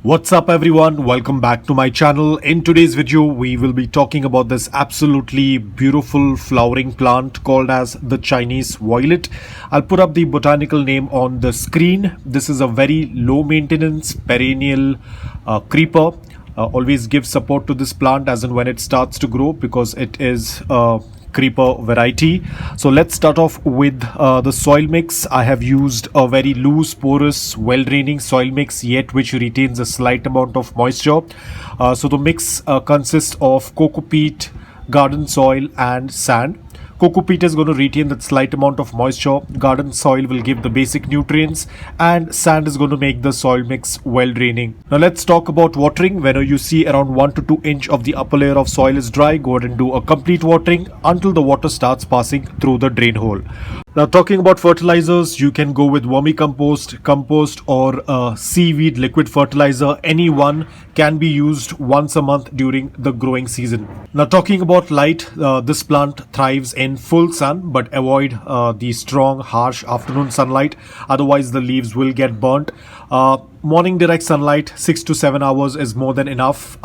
What's up everyone, welcome back to my channel. In today's video we will be talking about this absolutely beautiful flowering plant called as the Chinese violet. I'll put up the botanical name on the screen. This is a very low maintenance perennial creeper. Always give support to this plant as and when it starts to grow because it is creeper variety. So let's start off with the soil mix. I have used a very loose, porous, well draining soil mix, yet which retains a slight amount of moisture. So the mix consists of coco peat, garden soil and sand. Coco peat is going to retain that slight amount of moisture, garden soil will give the basic nutrients, and sand is going to make the soil mix well draining. Now let's talk about watering. Whenever you see around 1 to 2 inch of the upper layer of soil is dry, go ahead and do a complete watering until the water starts passing through the drain hole. Now talking about fertilizers, you can go with vermicompost, compost or seaweed liquid fertilizer. Any one can be used once a month during the growing season. Now talking about light, this plant thrives in full sun, but avoid the strong harsh afternoon sunlight, otherwise the leaves will get burnt. Morning direct sunlight 6 to 7 hours is more than enough.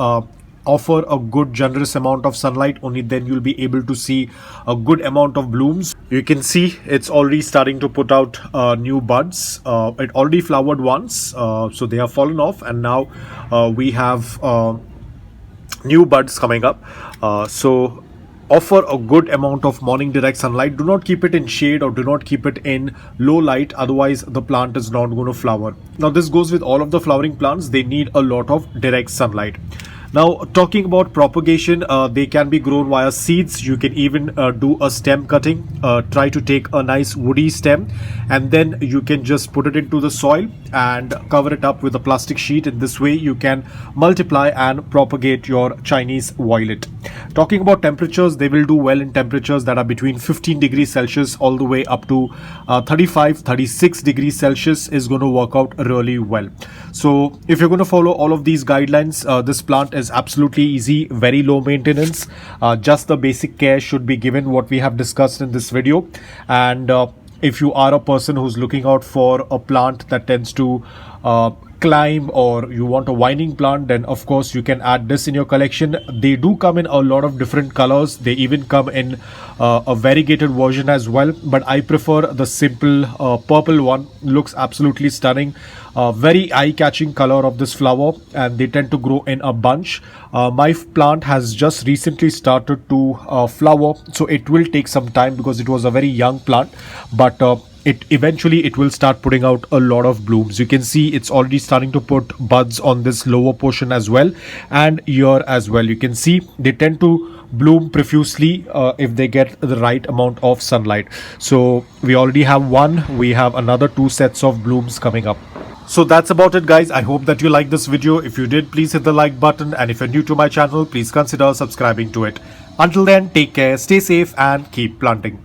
Offer a good generous amount of sunlight, only then you'll be able to see a good amount of blooms. You can see it's already starting to put out new buds. It already flowered once, so they have fallen off, and now we have new buds coming up. So offer a good amount of morning direct sunlight. Do not keep it in shade or do not keep it in low light, otherwise the plant is not going to flower. Now this goes with all of the flowering plants. They need a lot of direct sunlight. Now talking about propagation, they can be grown via seeds. You can even do a stem cutting. Try to take a nice woody stem and then you can just put it into the soil and cover it up with a plastic sheet. In this way you can multiply and propagate your Chinese violet. Talking about temperatures, they will do well in temperatures that are between 15 degrees Celsius all the way up to 35-36 degrees Celsius is going to work out really well. So if you're going to follow all of these guidelines, this plant is absolutely easy, very low maintenance. Just the basic care should be given, what we have discussed in this video. And if you are a person who's looking out for a plant that tends to climb, or you want a vining plant, then of course you can add this in your collection. They do come in a lot of different colors. They even come in a variegated version as well, but I prefer the simple purple one. Looks absolutely stunning. Very eye-catching color of this flower, and they tend to grow in a bunch. My plant has just recently started to flower, so it will take some time because it was a very young plant, but it will start putting out a lot of blooms. You can see it's already starting to put buds on this lower portion as well, and here as well. You can see they tend to bloom profusely if they get the right amount of sunlight. So we already have one, we have another 2 sets of blooms coming up. So that's about it guys. I hope that you liked this video. If you did, please hit the like button, and if you're new to my channel, please consider subscribing to it. Until then, take care, stay safe and keep planting.